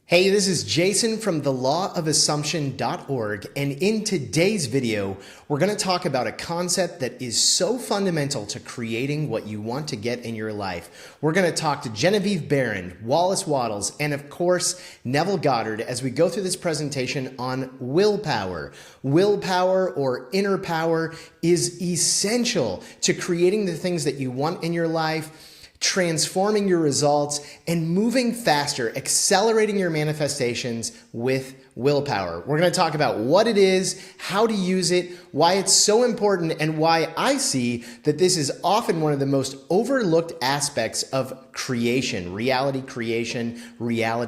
Hey, this is Jason from thelawofassumption.org, and in today's video, we're going to talk about a concept that is so fundamental to creating what you want to get in your life. We're going to talk to Genevieve Behrend, Wallace Wattles, and of course, Neville Goddard as we go through this presentation on willpower. Willpower or inner power is essential to creating the things that you want in your life, transforming your results, and moving faster, accelerating your manifestations with willpower. We're going to talk about what it is, how to use it, why it's so important, and why I see that this is often one of the most overlooked aspects of creation, reality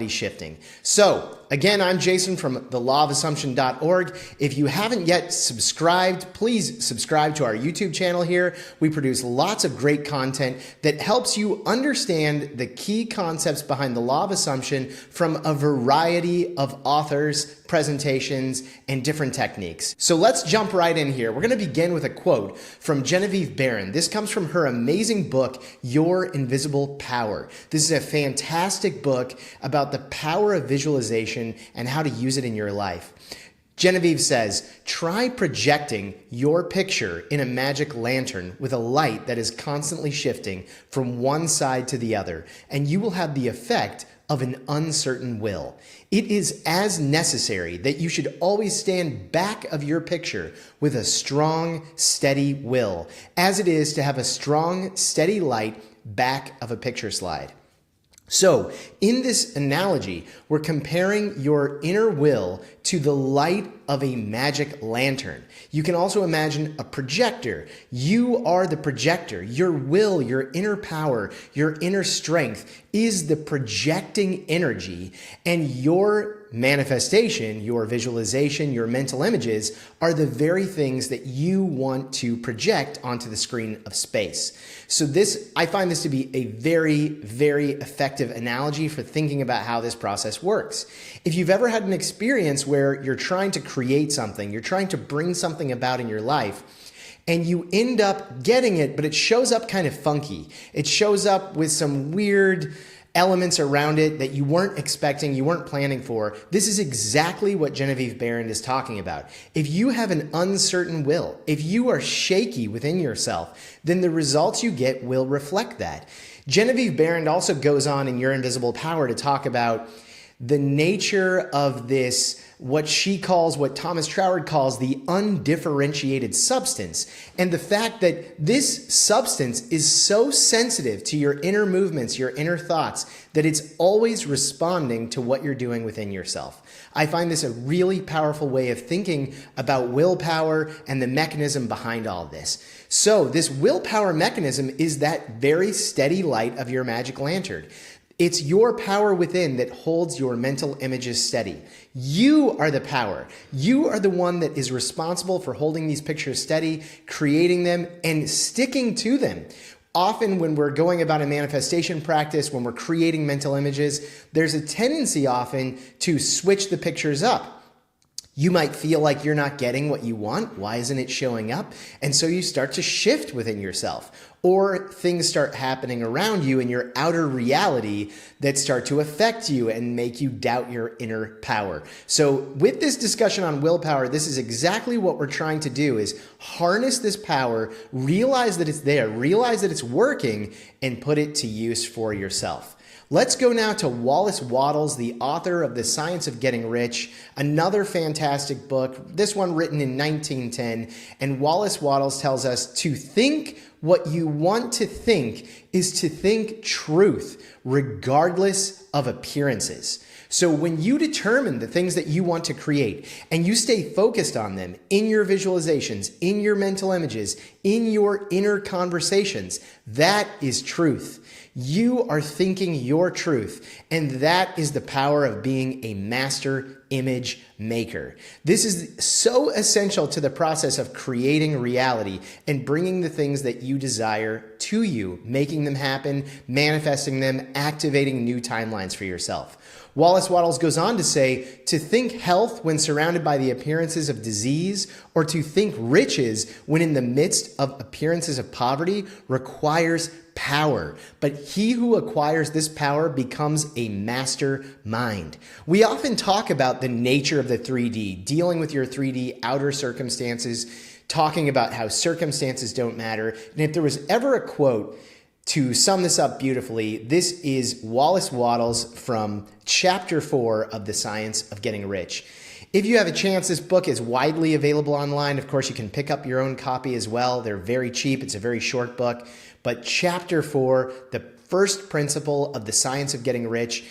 shifting. So, again, I'm Jason from thelawofassumption.org. If you haven't yet subscribed, please subscribe to our YouTube channel here. We produce lots of great content that helps you understand the key concepts behind the law of assumption from a variety of authors, presentations, and different techniques. So let's jump right in here. We're going to begin with a quote from Genevieve Behrend. This comes from her amazing book, Your Invisible Power. This is a fantastic book about the power of visualization and how to use it in your life. Genevieve says, try projecting your picture in a magic lantern with a light that is constantly shifting from one side to the other, and you will have the effect of an uncertain will. It is as necessary that you should always stand back of your picture with a strong, steady will, as it is to have a strong, steady light back of a picture slide. So, in this analogy, we're comparing your inner will to the light of a magic lantern. You can also imagine a projector. You are the projector. Your will, your inner power, your inner strength is the projecting energy, and your manifestation, your visualization, your mental images are the very things that you want to project onto the screen of space. So I find this to be a very, very effective analogy for thinking about how this process works. If you've ever had an experience where you're trying to create something, you're trying to bring something about in your life, and you end up getting it, but it shows up kind of funky. It shows up with some weird elements around it that you weren't expecting, you weren't planning for. This is exactly what Genevieve Behrend is talking about. If you have an uncertain will, if you are shaky within yourself, then the results you get will reflect that. Genevieve Behrend also goes on in Your Invisible Power to talk about the nature of this, what Thomas Troward calls the undifferentiated substance, and the fact that this substance is so sensitive to your inner movements, your inner thoughts, that it's always responding to what you're doing within yourself. I find this a really powerful way of thinking about willpower and the mechanism behind all this. So this willpower mechanism is that very steady light of your magic lantern. It's your power within that holds your mental images steady. You are the power. You are the one that is responsible for holding these pictures steady, creating them, and sticking to them. Often when we're going about a manifestation practice, when we're creating mental images, there's a tendency often to switch the pictures up. You might feel like you're not getting what you want. Why isn't it showing up? And so you start to shift within yourself. Or things start happening around you in your outer reality that start to affect you and make you doubt your inner power. So with this discussion on willpower, this is exactly what we're trying to do, is harness this power, realize that it's there, realize that it's working, and put it to use for yourself. Let's go now to Wallace Wattles, the author of The Science of Getting Rich, another fantastic book, this one written in 1910. And Wallace Wattles tells us to think what you want to think is to think truth, regardless of appearances. So when you determine the things that you want to create and you stay focused on them in your visualizations, in your mental images, in your inner conversations, that is truth. You are thinking your truth, and that is the power of being a master image maker. This is so essential to the process of creating reality and bringing the things that you desire to you, making them happen, manifesting them, activating new timelines for yourself. Wallace Wattles goes on to say, to think health when surrounded by the appearances of disease, or to think riches when in the midst of appearances of poverty, requires power, but he who acquires this power becomes a master mind. We often talk about the nature of the 3D, dealing with your 3D outer circumstances, talking about how circumstances don't matter. And if there was ever a quote to sum this up beautifully, this is Wallace Wattles from Chapter 4 of The Science of Getting Rich. If you have a chance, this book is widely available online. Of course, you can pick up your own copy as well. They're very cheap. It's a very short book. But Chapter 4, the first principle of the science of getting rich.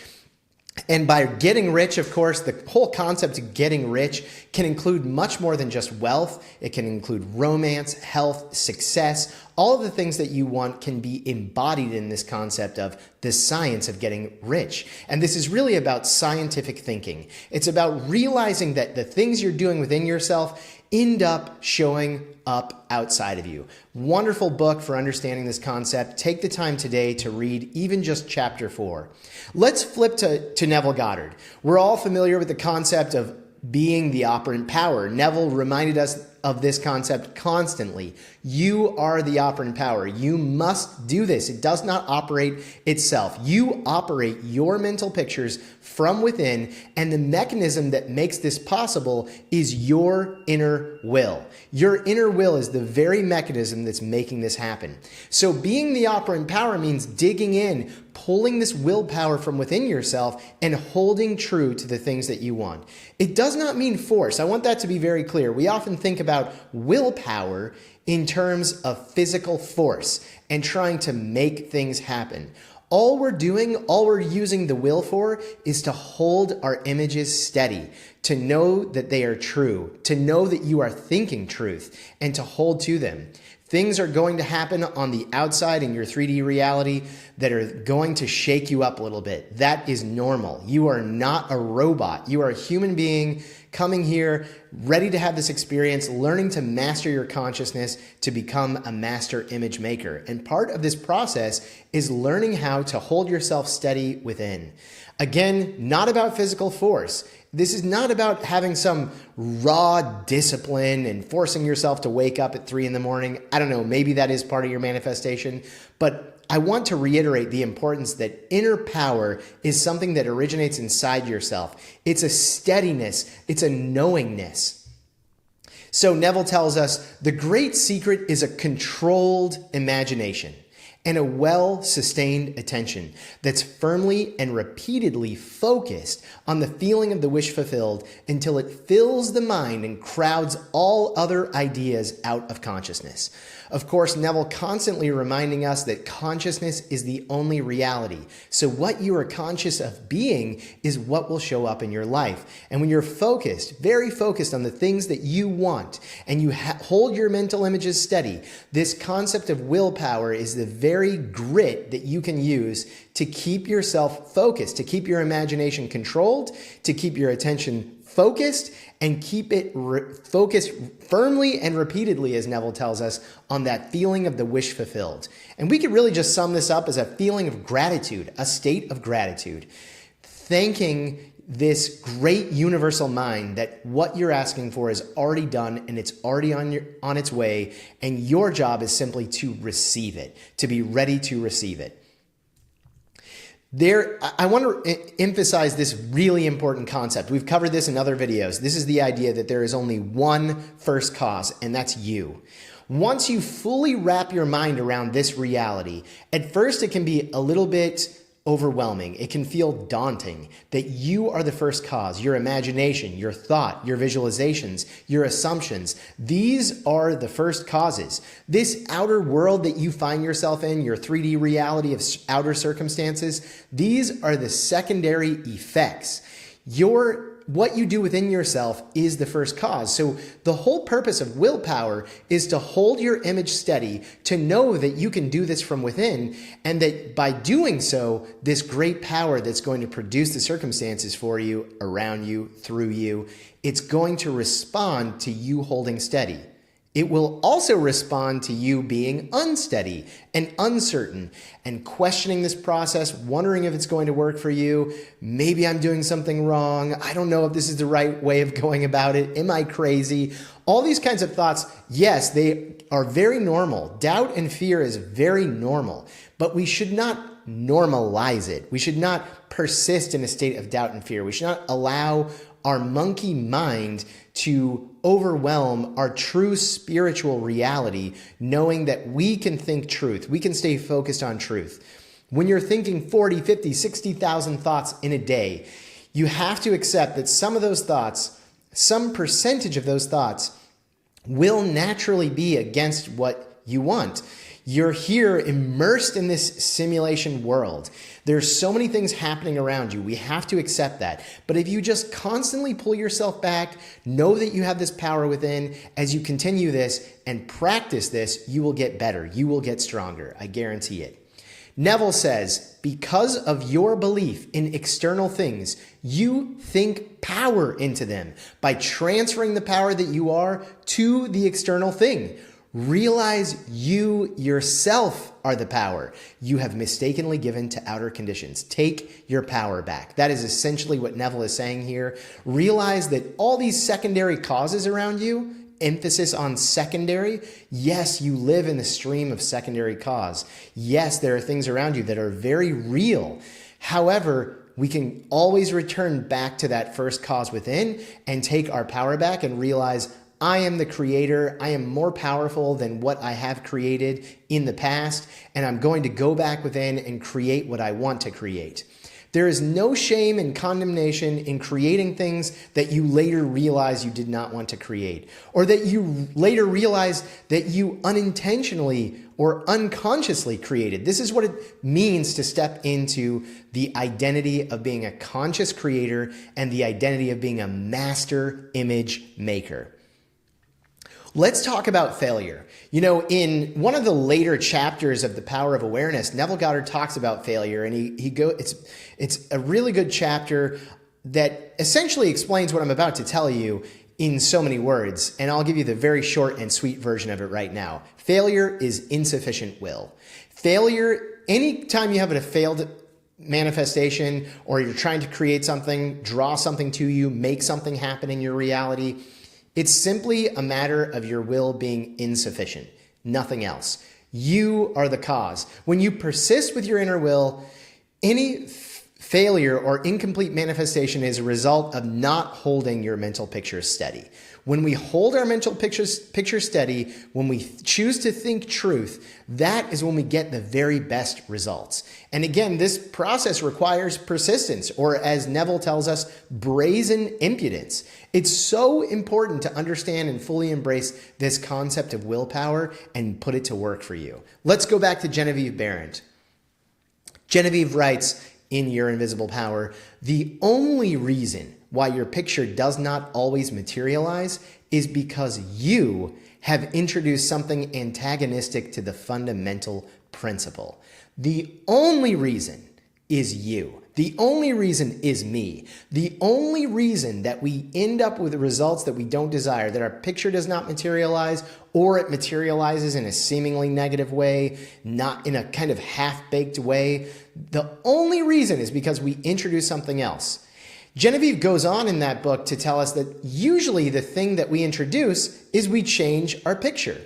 And by getting rich, of course, the whole concept of getting rich can include much more than just wealth. It can include romance, health, success. All of the things that you want can be embodied in this concept of the science of getting rich. And this is really about scientific thinking. It's about realizing that the things you're doing within yourself end up showing up outside of you. Wonderful book for understanding this concept. Take the time today to read even just Chapter 4. Let's flip to Neville Goddard. We're all familiar with the concept of being the operant power. Neville reminded us of this concept constantly. You are the operant power. You must do this. It does not operate itself. You operate your mental pictures from within, and the mechanism that makes this possible is your inner will. Your inner will is the very mechanism that's making this happen. So being the operant power means digging in, pulling this willpower from within yourself and holding true to the things that you want. It does not mean force. I want that to be very clear. We often think about willpower in terms of physical force and trying to make things happen. All we're using the will for is to hold our images steady, to know that they are true, to know that you are thinking truth, and to hold to them. Things are going to happen on the outside in your 3D reality that are going to shake you up a little bit. That is normal. You are not a robot. You are a human being coming here, ready to have this experience, learning to master your consciousness to become a master image maker. And part of this process is learning how to hold yourself steady within. Again, not about physical force. This is not about having some raw discipline and forcing yourself to wake up at 3 in the morning. I don't know, maybe that is part of your manifestation, but I want to reiterate the importance that inner power is something that originates inside yourself. It's a steadiness, it's a knowingness. So Neville tells us the great secret is a controlled imagination and a well-sustained attention that's firmly and repeatedly focused on the feeling of the wish fulfilled until it fills the mind and crowds all other ideas out of consciousness. Of course, Neville constantly reminding us that consciousness is the only reality. So what you are conscious of being is what will show up in your life. And when you're focused, very focused on the things that you want, and you hold your mental images steady, this concept of willpower is the very grit that you can use to keep yourself focused, to keep your imagination controlled, to keep your attention focused, and keep it focused firmly and repeatedly, as Neville tells us, on that feeling of the wish fulfilled. And we could really just sum this up as a feeling of gratitude, a state of gratitude, thanking this great universal mind that what you're asking for is already done and it's already on its way, and your job is simply to receive it, to be ready to receive it. I want to emphasize this really important concept. We've covered this in other videos. This is the idea that there is only one first cause, and that's you. Once you fully wrap your mind around this reality, at first it can be a little bit overwhelming. It can feel daunting that you are the first cause. Your imagination, your thought, your visualizations, your assumptions, these are the first causes. This outer world that you find yourself in, your 3D reality of outer circumstances, these are the secondary effects. What you do within yourself is the first cause. So the whole purpose of willpower is to hold your image steady, to know that you can do this from within, and that by doing so, this great power that's going to produce the circumstances for you, around you, through you, it's going to respond to you holding steady. It will also respond to you being unsteady and uncertain and questioning this process, wondering if it's going to work for you. Maybe I'm doing something wrong. I don't know if this is the right way of going about it. Am I crazy? All these kinds of thoughts, yes, they are very normal. Doubt and fear is very normal, but we should not normalize it. We should not persist in a state of doubt and fear. We should not allow our monkey mind to overwhelm our true spiritual reality, knowing that we can think truth. We can stay focused on truth. When you're thinking 40, 50, 60,000 thoughts in a day, you have to accept that some of those thoughts, some percentage of those thoughts will naturally be against what you want. You're here immersed in this simulation world. There's so many things happening around you. We have to accept that. But if you just constantly pull yourself back, know that you have this power within, as you continue this and practice this, you will get better. You will get stronger. I guarantee it. Neville says, because of your belief in external things, you think power into them by transferring the power that you are to the external thing. Realize you yourself are the power you have mistakenly given to outer conditions. Take your power back. That is essentially what Neville is saying here. Realize that all these secondary causes around you, emphasis on secondary. Yes, you live in the stream of secondary cause. Yes, there are things around you that are very real. However, we can always return back to that first cause within and take our power back and realize I am the creator. I am more powerful than what I have created in the past, and I'm going to go back within and create what I want to create. There is no shame and condemnation in creating things that you later realize you did not want to create, or that you later realize that you unintentionally or unconsciously created. This is what it means to step into the identity of being a conscious creator and the identity of being a master image maker. Let's talk about failure. You know, in one of the later chapters of The Power of Awareness, Neville Goddard talks about failure, and it's a really good chapter that essentially explains what I'm about to tell you in so many words, and I'll give you the very short and sweet version of it right now. Failure is insufficient will. Failure, anytime you have a failed manifestation or you're trying to create something, draw something to you, make something happen in your reality, it's simply a matter of your will being insufficient, nothing else. You are the cause. When you persist with your inner will, any failure or incomplete manifestation is a result of not holding your mental picture steady. When we hold our mental picture steady, when we choose to think truth, that is when we get the very best results. And again, this process requires persistence, or as Neville tells us, brazen impudence. It's so important to understand and fully embrace this concept of willpower and put it to work for you. Let's go back to Genevieve Behrend. Genevieve writes in Your Invisible Power, the only reason why your picture does not always materialize is because you have introduced something antagonistic to the fundamental principle. The only reason is you. The only reason is me. The only reason that we end up with the results that we don't desire, that our picture does not materialize, or it materializes in a seemingly negative way, not in a kind of half-baked way, the only reason is because we introduce something else. Genevieve goes on in that book to tell us that usually the thing that we introduce is we change our picture.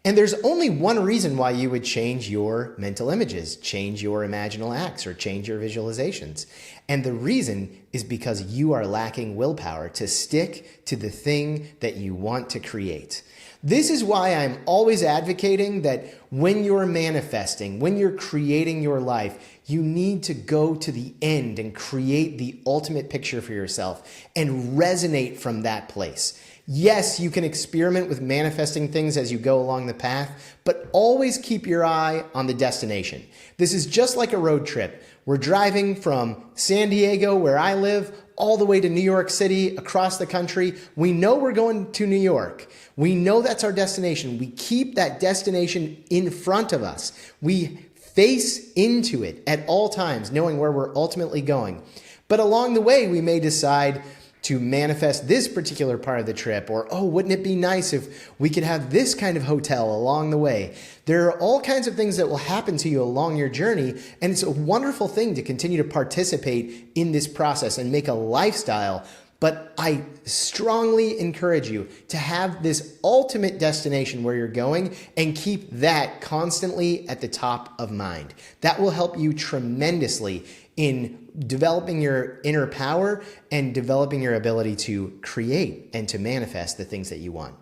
And there's only one reason why you would change your mental images, change your imaginal acts, or change your visualizations. And the reason is because you are lacking willpower to stick to the thing that you want to create. This is why I'm always advocating that when you're manifesting, when you're creating your life, you need to go to the end and create the ultimate picture for yourself and resonate from that place. Yes, you can experiment with manifesting things as you go along the path, but always keep your eye on the destination. This is just like a road trip. We're driving from San Diego, where I live, all the way to New York City, across the country. We know we're going to New York. We know that's our destination. We keep that destination in front of us. We face into it at all times, knowing where we're ultimately going. But along the way, we may decide to manifest this particular part of the trip, or, oh, wouldn't it be nice if we could have this kind of hotel along the way? There are all kinds of things that will happen to you along your journey, and it's a wonderful thing to continue to participate in this process and make a lifestyle. But I strongly encourage you to have this ultimate destination where you're going and keep that constantly at the top of mind. That will help you tremendously in developing your inner power and developing your ability to create and to manifest the things that you want.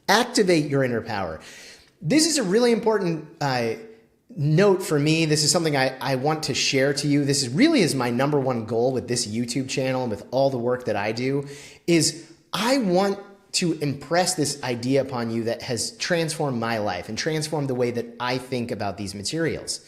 Activate your inner power. This is a really important note for me. This is something I want to share to you. This is my number one goal with this YouTube channel and with all the work that I do, is I want to impress this idea upon you that has transformed my life and transformed the way that I think about these materials.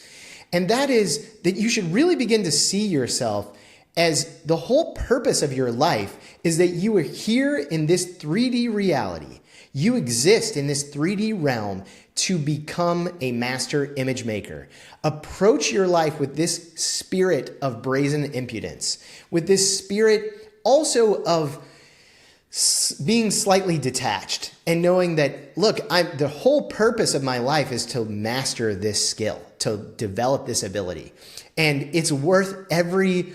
And that is that you should really begin to see yourself as the whole purpose of your life is that you are here in this 3D reality. You exist in this 3D realm to become a master image maker. Approach your life with this spirit of brazen impudence, with this spirit also of being slightly detached and knowing that, look, the whole purpose of my life is to master this skill, to develop this ability. And it's worth every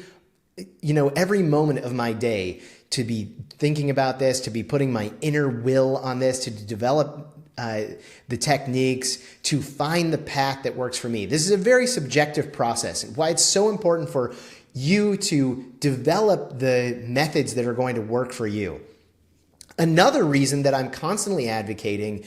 moment of my day to be thinking about this, to be putting my inner will on this, to develop the techniques, to find the path that works for me. This is a very subjective process. Why it's so important for you to develop the methods that are going to work for you. Another reason that I'm constantly advocating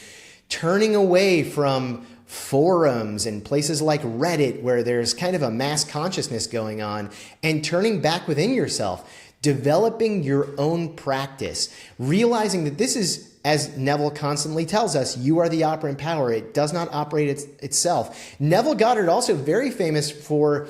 turning away from forums and places like Reddit, where there's kind of a mass consciousness going on, and turning back within yourself, developing your own practice, realizing that this is, as Neville constantly tells us, you are the operant power. It does not operate itself. Neville Goddard, also very famous for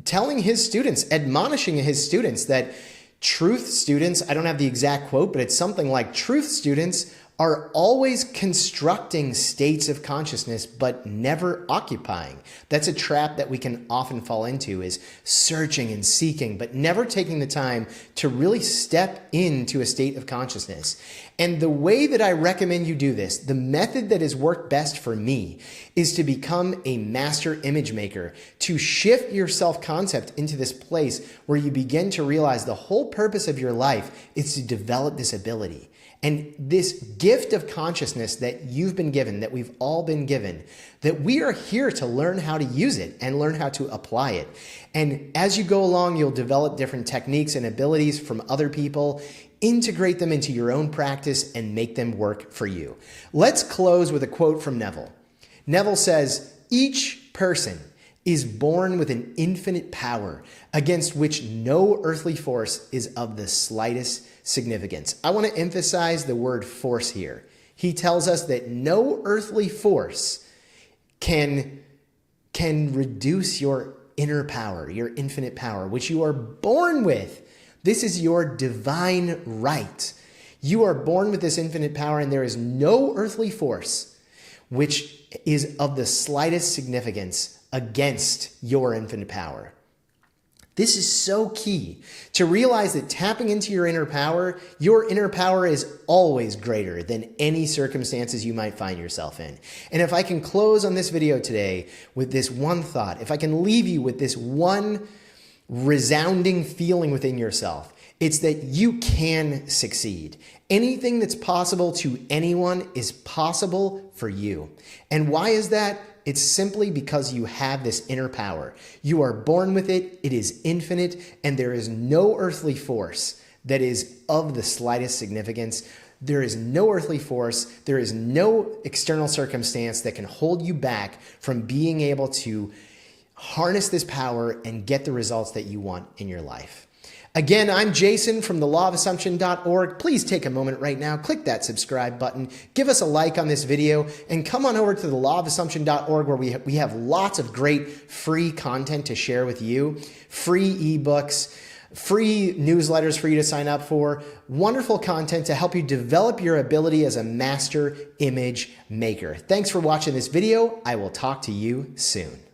telling his students, admonishing his students that truth students, I don't have the exact quote, but it's something like truth students are always constructing states of consciousness, but never occupying. That's a trap that we can often fall into, is searching and seeking, but never taking the time to really step into a state of consciousness. And the way that I recommend you do this, the method that has worked best for me, is to become a master image maker, to shift your self-concept into this place where you begin to realize the whole purpose of your life is to develop this ability. And this gift of consciousness that you've been given, that we've all been given, that we are here to learn how to use it and learn how to apply it. And as you go along, you'll develop different techniques and abilities from other people, integrate them into your own practice, and make them work for you. Let's close with a quote from Neville. Neville says, "Each person is born with an infinite power against which no earthly force is of the slightest significance." I want to emphasize the word force here. He tells us that no earthly force can reduce your inner power, your infinite power, which you are born with. This is your divine right. You are born with this infinite power, and there is no earthly force which is of the slightest significance against your infinite power. This is so key to realize that tapping into your inner power is always greater than any circumstances you might find yourself in. And if I can close on this video today with this one thought, if I can leave you with this one resounding feeling within yourself, it's that you can succeed. Anything that's possible to anyone is possible for you. And why is that? It's simply because you have this inner power. You are born with it, it is infinite, and there is no earthly force that is of the slightest significance. There is no earthly force, there is no external circumstance that can hold you back from being able to harness this power and get the results that you want in your life. Again, I'm Jason from thelawofassumption.org. Please take a moment right now, click that subscribe button, give us a like on this video, and come on over to thelawofassumption.org where we have lots of great free content to share with you, free ebooks, free newsletters for you to sign up for, wonderful content to help you develop your ability as a master image maker. Thanks for watching this video. I will talk to you soon.